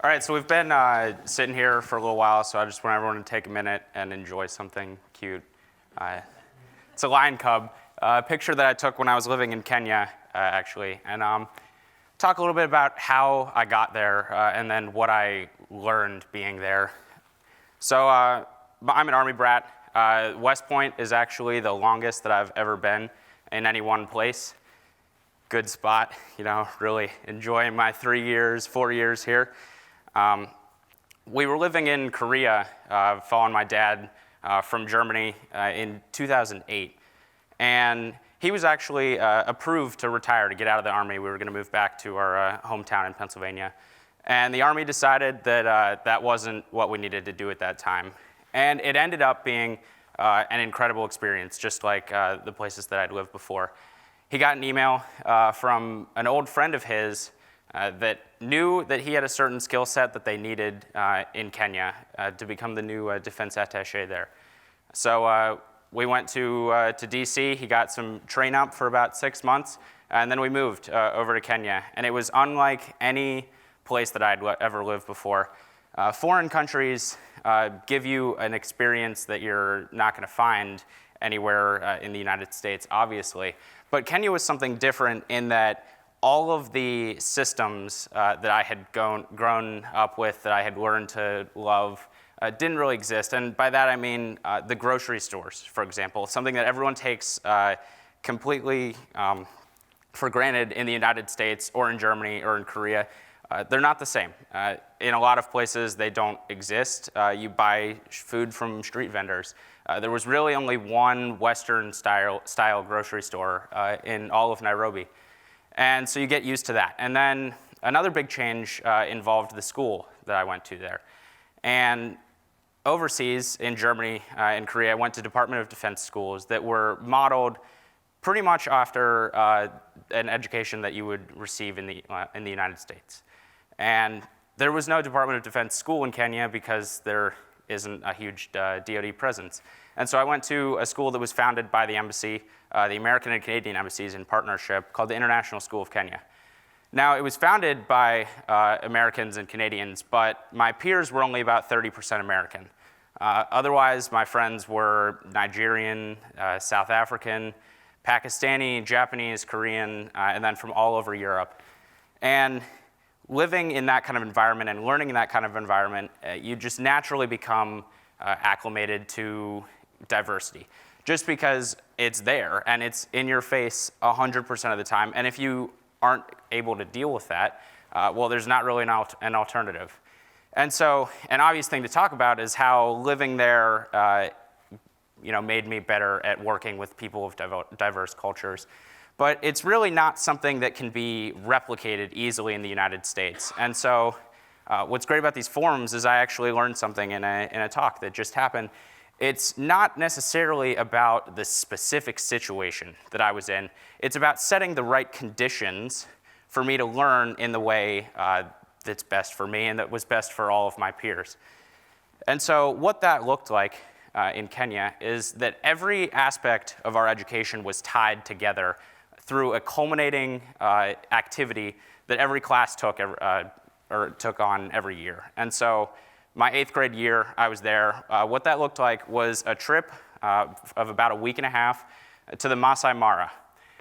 All right, so we've been sitting here for a little while, so I just want everyone to take a minute and enjoy something cute. It's a lion cub, a picture that I took when I was living in Kenya, actually, and talk a little bit about how I got there and then what I learned being there. So I'm an Army brat. West Point is actually the longest that I've ever been in any one place. Good spot, really enjoying my 4 years here. We were living in Korea, following my dad from Germany in 2008. And he was actually approved to retire, to get out of the Army. We were going to move back to our hometown in Pennsylvania. And the Army decided that that wasn't what we needed to do at that time. And it ended up being an incredible experience, just like the places that I'd lived before. He got an email from an old friend of his that knew that he had a certain skill set that they needed in Kenya to become the new defense attaché there. So we went to DC. He got some train up for about 6 months, and then we moved over to Kenya. And it was unlike any place that I'd ever lived before. Foreign countries give you an experience that you're not going to find anywhere in the United States, obviously. But Kenya was something different in that all of the systems that I had grown up with, that I had learned to love, didn't really exist. And by that I mean the grocery stores, for example, something that everyone takes completely for granted in the United States or in Germany or in Korea. They're not the same. In a lot of places, they don't exist. You buy food from street vendors. There was really only one Western-style grocery store in all of Nairobi. And so you get used to that. And then another big change involved the school that I went to there. And overseas, in Germany and Korea, I went to Department of Defense schools that were modeled pretty much after an education that you would receive in the United States. And there was no Department of Defense school in Kenya because there isn't a huge DoD presence. And so I went to a school that was founded by the embassy, the American and Canadian embassies in partnership, called the International School of Kenya. Now, it was founded by Americans and Canadians, but my peers were only about 30% American. Otherwise, my friends were Nigerian, South African, Pakistani, Japanese, Korean, and then from all over Europe. And living in that kind of environment and learning in that kind of environment, you just naturally become acclimated to diversity, just because it's there and it's in your face 100% of the time. And if you aren't able to deal with that, well, there's not really an alternative. And so an obvious thing to talk about is how living there made me better at working with people of diverse cultures. But it's really not something that can be replicated easily in the United States. And so what's great about these forums is I actually learned something in a talk that just happened. It's not necessarily about the specific situation that I was in. It's about setting the right conditions for me to learn in the way that's best for me and that was best for all of my peers. And so what that looked like in Kenya is that every aspect of our education was tied together through a culminating activity that every class took on every year. And so my 8th grade year, I was there. What that looked like was a trip of about a week and a half to the Masai Mara.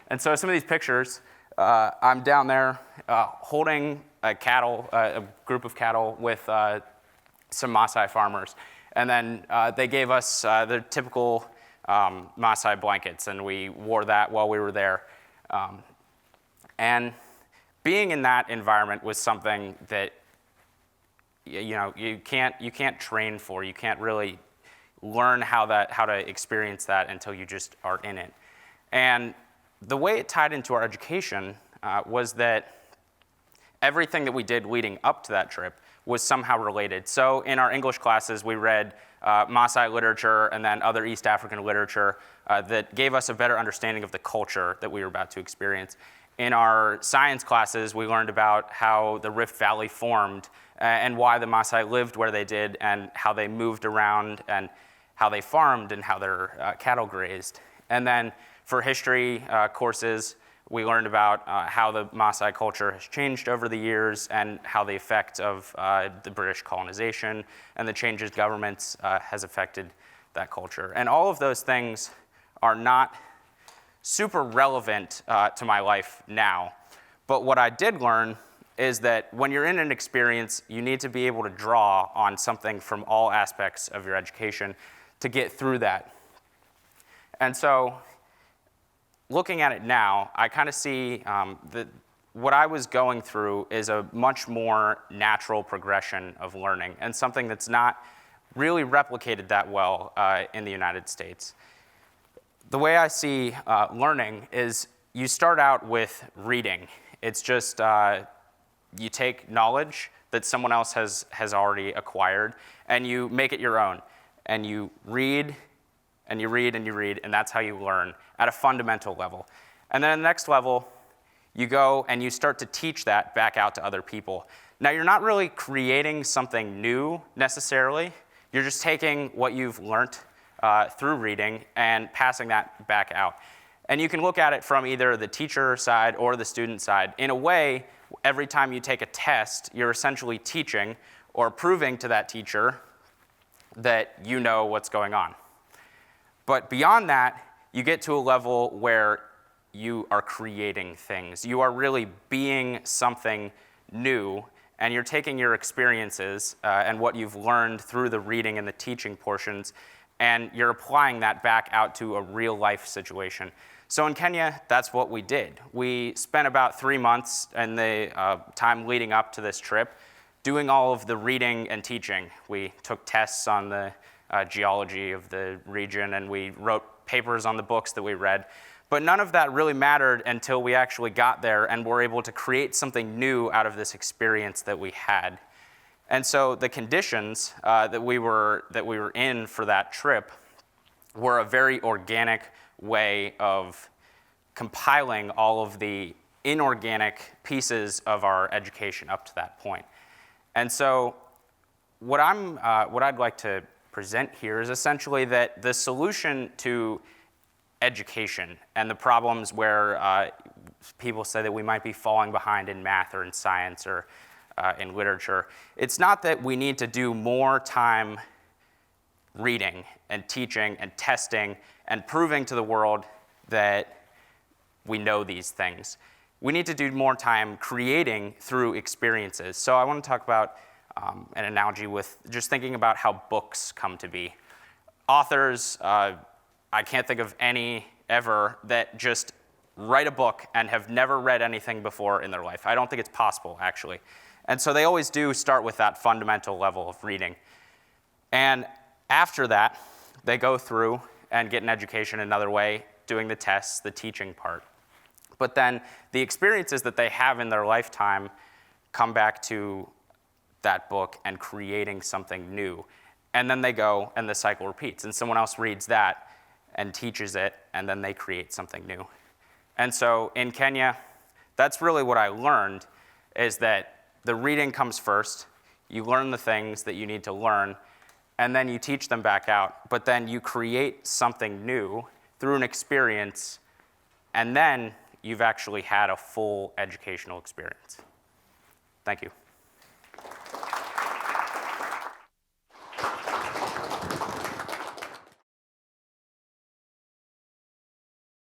And so some of these pictures, I'm down there holding a group of cattle with some Masai farmers. And then they gave us the typical Masai blankets, and we wore that while we were there. And being in that environment was something that you can't train for. You can't really learn how to experience that until you just are in it. And the way it tied into our education was that everything that we did leading up to that trip was somehow related. So in our English classes, we read Maasai literature and then other East African literature that gave us a better understanding of the culture that we were about to experience. In our science classes, we learned about how the Rift Valley formed and why the Maasai lived where they did and how they moved around and how they farmed and how their cattle grazed. And then for history courses, We learned about how the Maasai culture has changed over the years and how the effect of the British colonization and the changes governments has affected that culture. And all of those things are not super relevant to my life now. But what I did learn is that when you're in an experience, you need to be able to draw on something from all aspects of your education to get through that. And so, looking at it now, I kind of see that what I was going through is a much more natural progression of learning and something that's not really replicated that well in the United States. The way I see learning is you start out with reading. It's just you take knowledge that someone else has already acquired and you make it your own. And you read and you read and you read, and that's how you learn at a fundamental level. And then at the next level, you go and you start to teach that back out to other people. Now, you're not really creating something new necessarily. You're just taking what you've learned through reading and passing that back out. And you can look at it from either the teacher side or the student side. In a way, every time you take a test, you're essentially teaching or proving to that teacher that you know what's going on. But beyond that, you get to a level where you are creating things. You are really being something new, and you're taking your experiences and what you've learned through the reading and the teaching portions, and you're applying that back out to a real-life situation. So in Kenya, that's what we did. We spent about 3 months in the time leading up to this trip doing all of the reading and teaching. We took tests on the geology of the region, and we wrote papers on the books that we read. But none of that really mattered until we actually got there and were able to create something new out of this experience that we had. And so the conditions that we were in for that trip were a very organic way of compiling all of the inorganic pieces of our education up to that point. And so what I'd like to present here is essentially that the solution to education and the problems where people say that we might be falling behind in math or in science or in literature, it's not that we need to do more time reading and teaching and testing and proving to the world that we know these things. We need to do more time creating through experiences. So I want to talk about an analogy with just thinking about how books come to be. Authors, I can't think of any ever that just write a book and have never read anything before in their life. I don't think it's possible, actually. And so they always do start with that fundamental level of reading. And after that, they go through and get an education another way, doing the tests, the teaching part. But then the experiences that they have in their lifetime come back to that book and creating something new. And then they go and the cycle repeats. And someone else reads that and teaches it, and then they create something new. And so in Kenya, that's really what I learned, is that the reading comes first. You learn the things that you need to learn, and then you teach them back out. But then you create something new through an experience, and then you've actually had a full educational experience. Thank you.